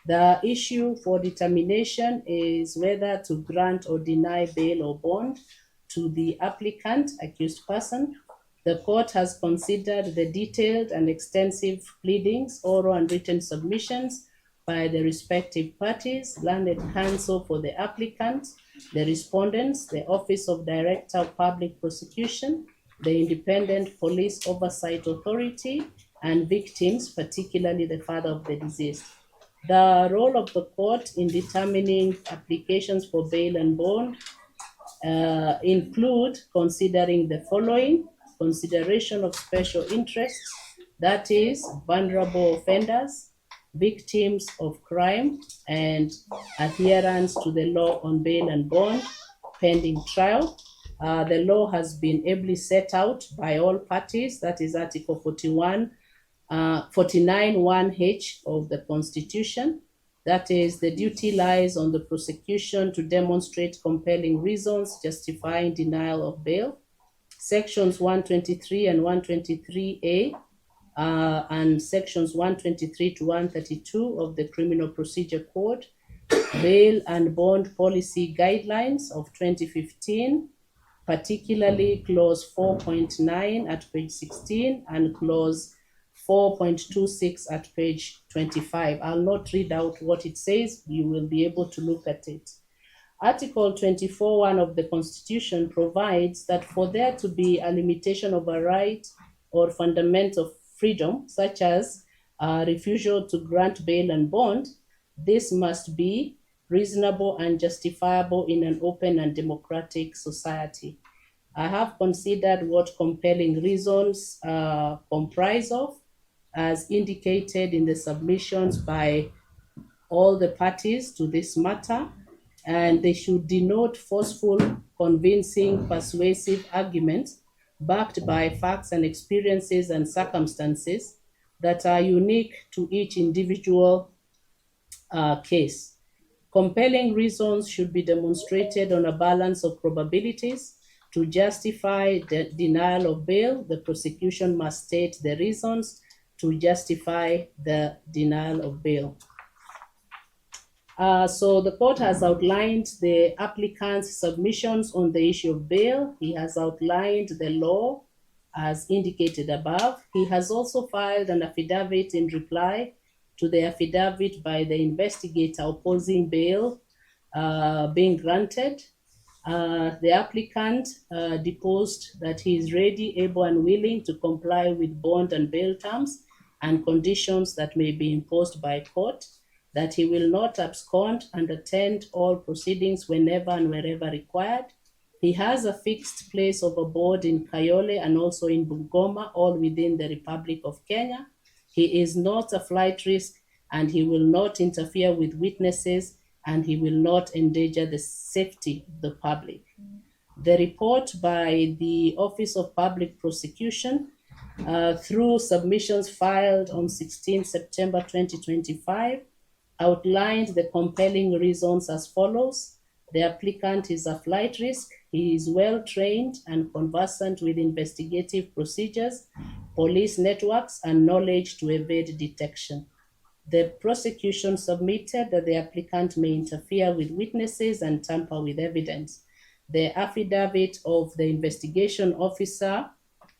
The issue for determination is whether to grant or deny bail or bond to the applicant, accused person. The court has considered the detailed and extensive pleadings, oral and written submissions by the respective parties, learned counsel for the applicant, the respondents, the Office of Director of Public Prosecution, the Independent Police Oversight Authority, and victims, particularly the father of the deceased. The role of the court in determining applications for bail and bond include considering the following: consideration of special interests, that is, vulnerable offenders, victims of crime, and adherence to the law on bail and bond pending trial. The law has been ably set out by all parties, that is Article 49(1)(h) of the Constitution. That is, the duty lies on the prosecution to demonstrate compelling reasons justifying denial of bail. Sections 123 and 123A and sections 123 to 132 of the Criminal Procedure Code, Bail and Bond Policy Guidelines of 2015, particularly Clause 4.9 at page 16 and Clause 4.26 at page 25. I'll not read out what it says. You will be able to look at it. Article 24(1) of the Constitution provides that for there to be a limitation of a right or fundamental freedom, such as refusal to grant bail and bond, this must be reasonable and justifiable in an open and democratic society. I have considered what compelling reasons comprise of, as indicated in the submissions by all the parties to this matter, and they should denote forceful, convincing, persuasive arguments backed by facts and experiences and circumstances that are unique to each individual case. Compelling reasons should be demonstrated on a balance of probabilities. To justify the denial of bail, the prosecution must state the reasons to justify the denial of bail. So the court has outlined the applicant's submissions on the issue of bail. He has outlined the law as indicated above. He has also filed an affidavit in reply to the affidavit by the investigator opposing bail being granted. The applicant deposed that he is ready, able, and willing to comply with bond and bail terms and conditions that may be imposed by court, that he will not abscond and attend all proceedings whenever and wherever required. He has a fixed place of abode in Kayole and also in Bungoma, all within the Republic of Kenya. He is not a flight risk, and he will not interfere with witnesses, and he will not endanger the safety of the public. The report by the Office of Public Prosecution through submissions filed on 16 September 2025 outlined the compelling reasons as follows. The applicant is a flight risk. He is well trained and conversant with investigative procedures, police networks, and knowledge to evade detection. The prosecution submitted that the applicant may interfere with witnesses and tamper with evidence. The affidavit of the investigation officer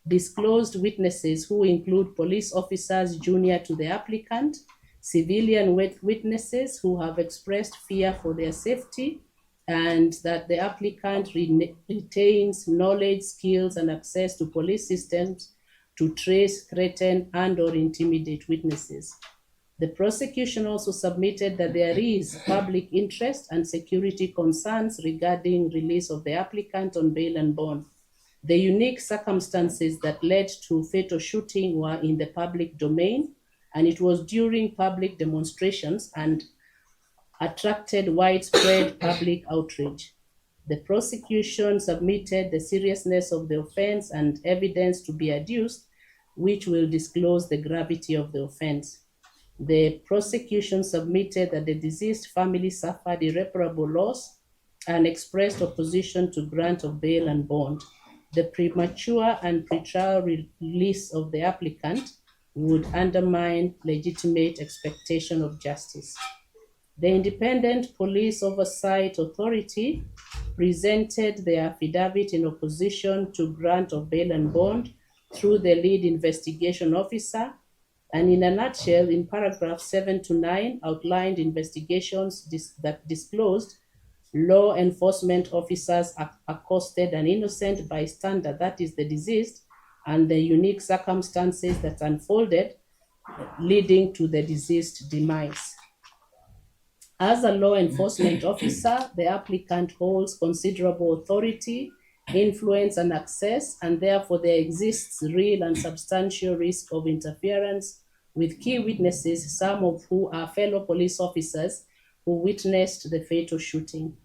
disclosed witnesses who include police officers junior to the applicant, civilian witnesses who have expressed fear for their safety, and that the applicant retains knowledge, skills, and access to police systems to trace, threaten, and/or intimidate witnesses. The prosecution also submitted that there is public interest and security concerns regarding release of the applicant on bail and bond. The unique circumstances that led to fatal shooting were in the public domain, and it was during public demonstrations and attracted widespread public outrage. The prosecution submitted the seriousness of the offense and evidence to be adduced, which will disclose the gravity of the offense. The prosecution submitted that the deceased family suffered irreparable loss and expressed opposition to grant of bail and bond. The premature and pretrial release of the applicant would undermine legitimate expectation of justice. The Independent Police Oversight Authority presented their affidavit in opposition to grant of bail and bond through the lead investigation officer, and in a nutshell, in paragraph 7 to 9, outlined investigations that disclosed law enforcement officers accosted an innocent bystander, that is the deceased, and the unique circumstances that unfolded leading to the deceased demise. As a law enforcement officer, the applicant holds considerable authority, influence, and access, and therefore there exists real and substantial risk of interference with key witnesses, some of who are fellow police officers who witnessed the fatal shooting.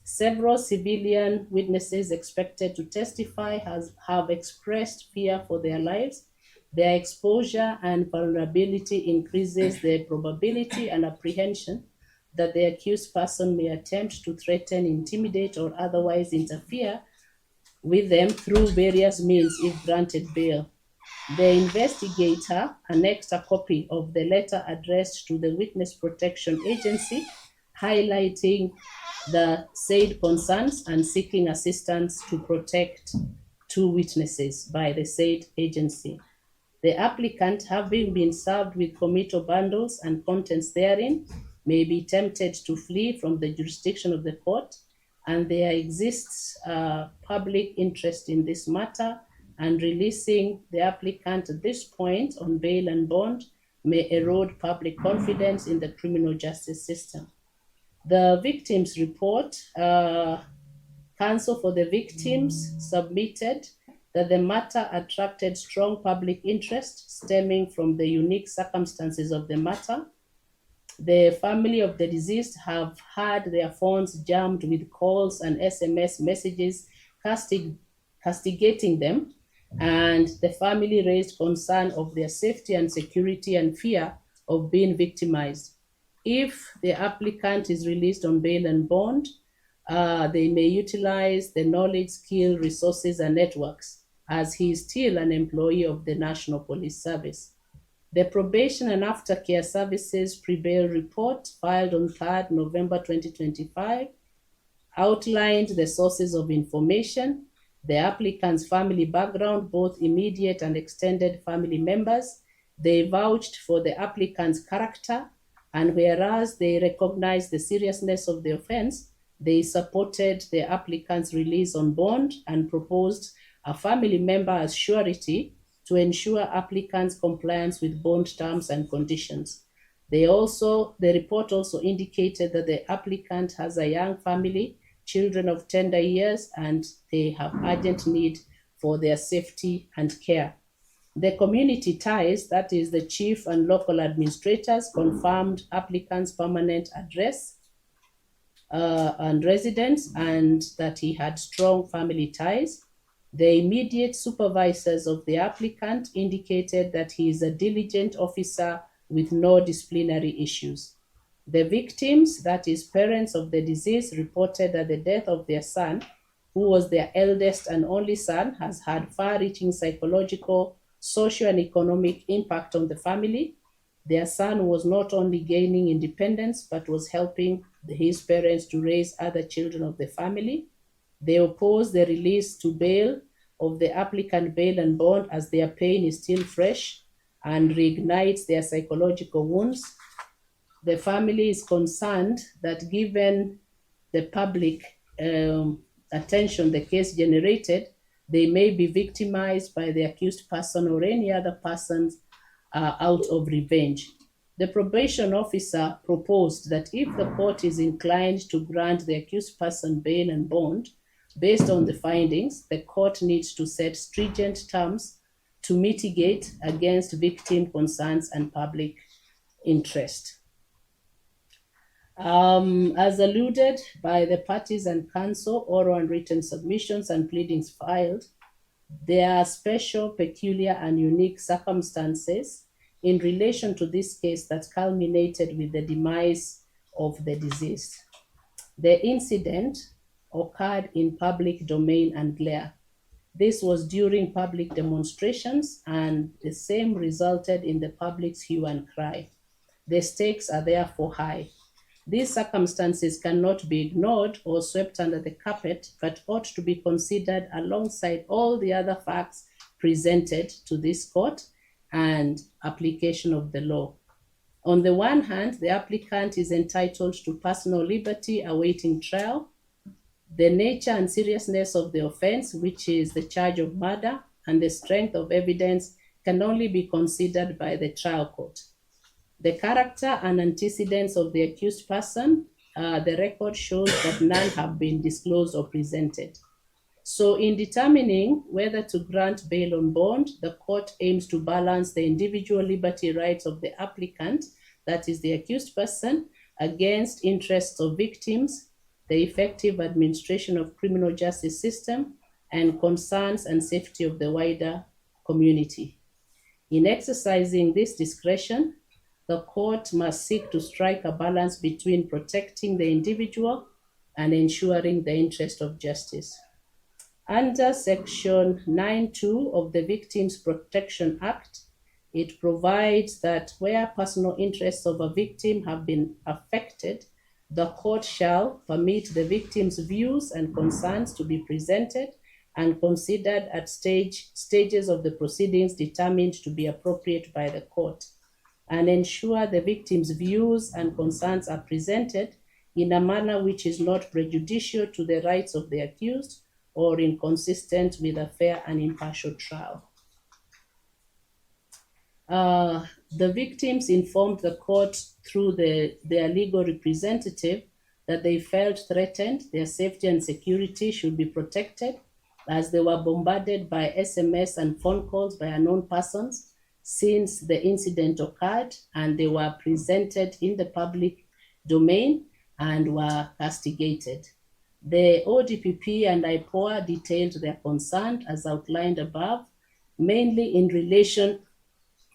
Several civilian witnesses expected to testify have expressed fear for their lives. Their exposure and vulnerability increases the probability and apprehension that the accused person may attempt to threaten, intimidate, or otherwise interfere with them through various means if granted bail. The investigator annexed a copy of the letter addressed to the Witness Protection Agency, highlighting the said concerns and seeking assistance to protect two witnesses by the said agency. The applicant, having been served with committal bundles and contents therein, may be tempted to flee from the jurisdiction of the court, and there exists public interest in this matter, and releasing the applicant at this point on bail and bond may erode public confidence in the criminal justice system. The victims report, counsel for the victims submitted that the matter attracted strong public interest stemming from the unique circumstances of the matter. The family of the deceased have had their phones jammed with calls and SMS messages castigating them, and the family raised concern of their safety and security and fear of being victimized. If the applicant is released on bail and bond, they may utilize the knowledge, skill, resources, and networks, as he is still an employee of the National Police Service. The Probation and Aftercare Services Pre-Bail Report, filed on 3rd November 2025, outlined the sources of information, the applicant's family background, both immediate and extended family members. They vouched for the applicant's character, and whereas they recognized the seriousness of the offense, they supported the applicant's release on bond and proposed a family member as surety to ensure applicants' compliance with bond terms and conditions. The report also indicated that the applicant has a young family, children of tender years, and they have urgent need for their safety and care. The community ties, that is the chief and local administrators, confirmed applicant's permanent address and residence, and that he had strong family ties. The immediate supervisors of the applicant indicated that he is a diligent officer with no disciplinary issues. The victims, that is parents of the deceased, reported that the death of their son, who was their eldest and only son, has had far-reaching psychological, social, and economic impact on the family. Their son was not only gaining independence, but was helping his parents to raise other children of the family. They oppose the release to bail of the applicant bail and bond, as their pain is still fresh and reignites their psychological wounds. The family is concerned that given the public attention the case generated, they may be victimized by the accused person or any other persons out of revenge. The probation officer proposed that if the court is inclined to grant the accused person bail and bond, based on the findings, the court needs to set stringent terms to mitigate against victim concerns and public interest. As alluded by the parties and counsel, oral and written submissions and pleadings filed, there are special, peculiar, and unique circumstances in relation to this case that culminated with the demise of the deceased. The incident occurred in public domain and glare. This was during public demonstrations, and the same resulted in the public's hue and cry. The stakes are therefore high. These circumstances cannot be ignored or swept under the carpet, but ought to be considered alongside all the other facts presented to this court and application of the law. On the one hand, the applicant is entitled to personal liberty awaiting trial. The nature and seriousness of the offense, which is the charge of murder, and the strength of evidence can only be considered by the trial court. The character and antecedents of the accused person, the record shows that none have been disclosed or presented. So in determining whether to grant bail on bond, the court aims to balance the individual liberty rights of the applicant, that is the accused person, against interests of victims, the effective administration of criminal justice system, and concerns and safety of the wider community. In exercising this discretion, the court must seek to strike a balance between protecting the individual and ensuring the interest of justice. Under Section 9(2) of the Victims Protection Act, it provides that where personal interests of a victim have been affected, the court shall permit the victim's views and concerns to be presented and considered at stages of the proceedings determined to be appropriate by the court, and ensure the victim's views and concerns are presented in a manner which is not prejudicial to the rights of the accused or inconsistent with a fair and impartial trial. The victims informed the court through their legal representative that they felt threatened, their safety and security should be protected, as they were bombarded by SMS and phone calls by unknown persons since the incident occurred, and they were presented in the public domain and were castigated. The ODPP and IPOA detailed their concern as outlined above, mainly in relation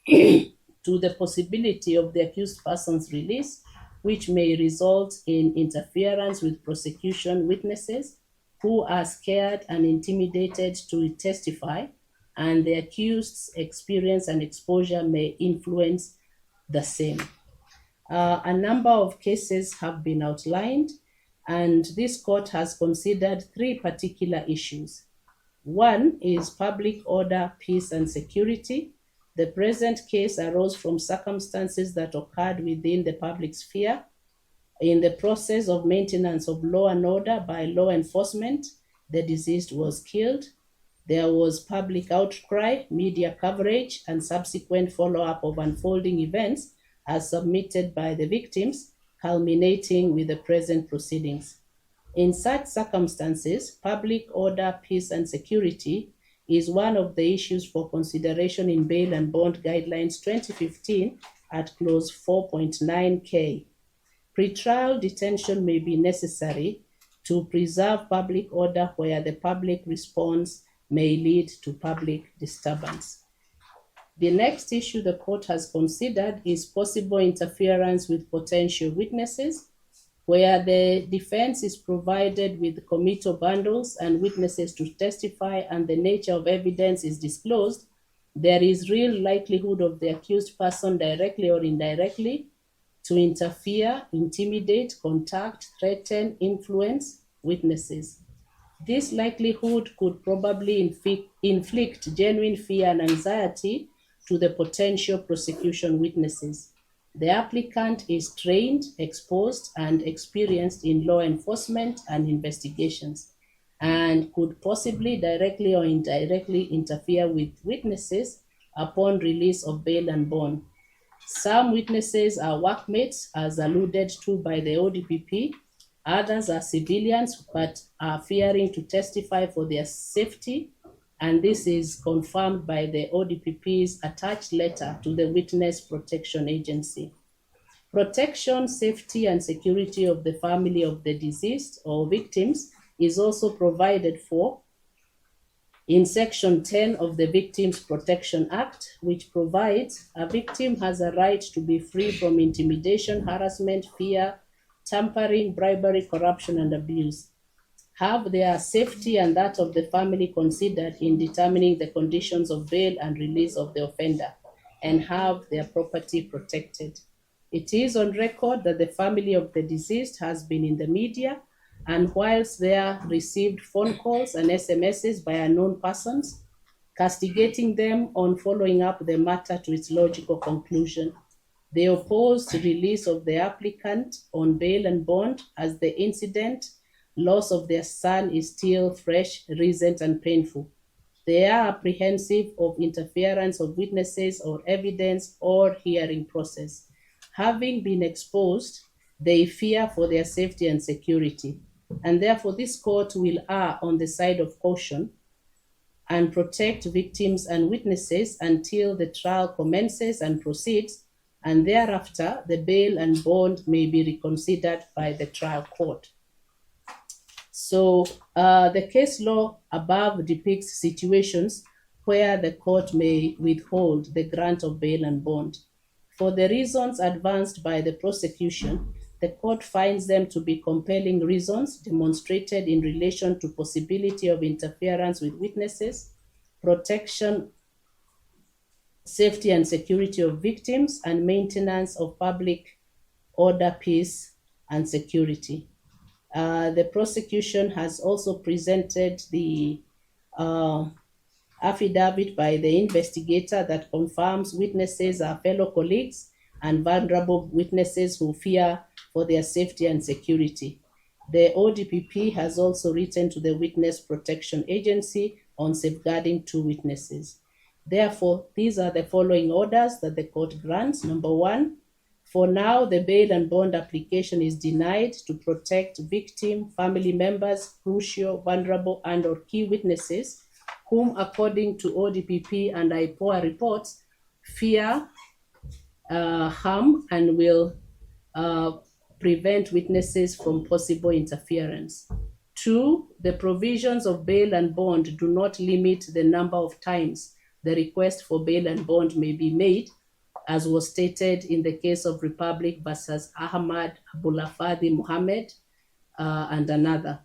to the possibility of the accused person's release, which may result in interference with prosecution witnesses who are scared and intimidated to testify, and the accused's experience and exposure may influence the same. A number of cases have been outlined, and this court has considered three particular issues. One is public order, peace, and security. The present case arose from circumstances that occurred within the public sphere. In the process of maintenance of law and order by law enforcement, the deceased was killed. There was public outcry, media coverage, and subsequent follow-up of unfolding events as submitted by the victims, culminating with the present proceedings. In such circumstances, public order, peace, and security is one of the issues for consideration in Bail and Bond Guidelines 2015 at clause 4.9K. Pretrial detention may be necessary to preserve public order where the public response may lead to public disturbance. The next issue the court has considered is possible interference with potential witnesses, where the defense is provided with committal bundles and witnesses to testify and the nature of evidence is disclosed. There is real likelihood of the accused person directly or indirectly to interfere, intimidate, contact, threaten, influence witnesses. This likelihood could probably inflict genuine fear and anxiety to the potential prosecution witnesses. The applicant is trained, exposed, and experienced in law enforcement and investigations, and could possibly directly or indirectly interfere with witnesses upon release of bail and bond. Some witnesses are workmates, as alluded to by the ODPP. Others are civilians but are fearing to testify for their safety, and this is confirmed by the ODPP's attached letter to the Witness Protection Agency. Protection, safety, and security of the family of the deceased or victims is also provided for in Section 10 of the Victims Protection Act, which provides a victim has a right to be free from intimidation, harassment, fear, tampering, bribery, corruption, and abuse. Have their safety and that of the family considered in determining the conditions of bail and release of the offender, and have their property protected. It is on record that the family of the deceased has been in the media, and whilst they received phone calls and SMSs by unknown persons, castigating them on following up the matter to its logical conclusion. They opposed release of the applicant on bail and bond as the incident, loss of their son, is still fresh, recent, and painful. They are apprehensive of interference of witnesses or evidence or hearing process. Having been exposed, they fear for their safety and security, and therefore this court will err on the side of caution and protect victims and witnesses until the trial commences and proceeds, and thereafter the bail and bond may be reconsidered by the trial court. So the case law above depicts situations where the court may withhold the grant of bail and bond. For the reasons advanced by the prosecution, the court finds them to be compelling reasons demonstrated in relation to possibility of interference with witnesses, protection, safety and security of victims, and maintenance of public order, peace, and security. The prosecution has also presented the affidavit by the investigator that confirms witnesses are fellow colleagues and vulnerable witnesses who fear for their safety and security. The ODPP has also written to the Witness Protection Agency on safeguarding two witnesses. Therefore, these are the following orders that the court grants. Number one, for now, the bail and bond application is denied to protect victim, family members, crucial, vulnerable, and/or key witnesses whom, according to ODPP and IPOA reports, fear harm and will prevent witnesses from possible interference. Two, the provisions of bail and bond do not limit the number of times the request for bail and bond may be made, as was stated in the case of Republic versus Ahmad Abulafadi Muhammad and another.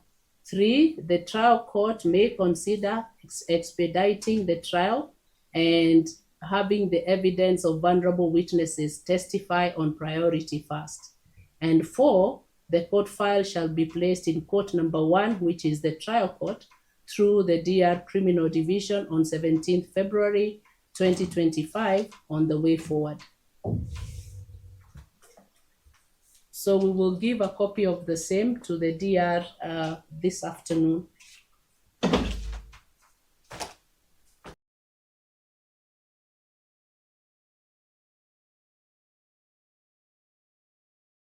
Three, the trial court may consider expediting the trial and having the evidence of vulnerable witnesses testify on priority first. And four, the court file shall be placed in court number 1, which is the trial court, through the DR Criminal Division on 17th February 2025 on the way forward. So we will give a copy of the same to the DR this afternoon.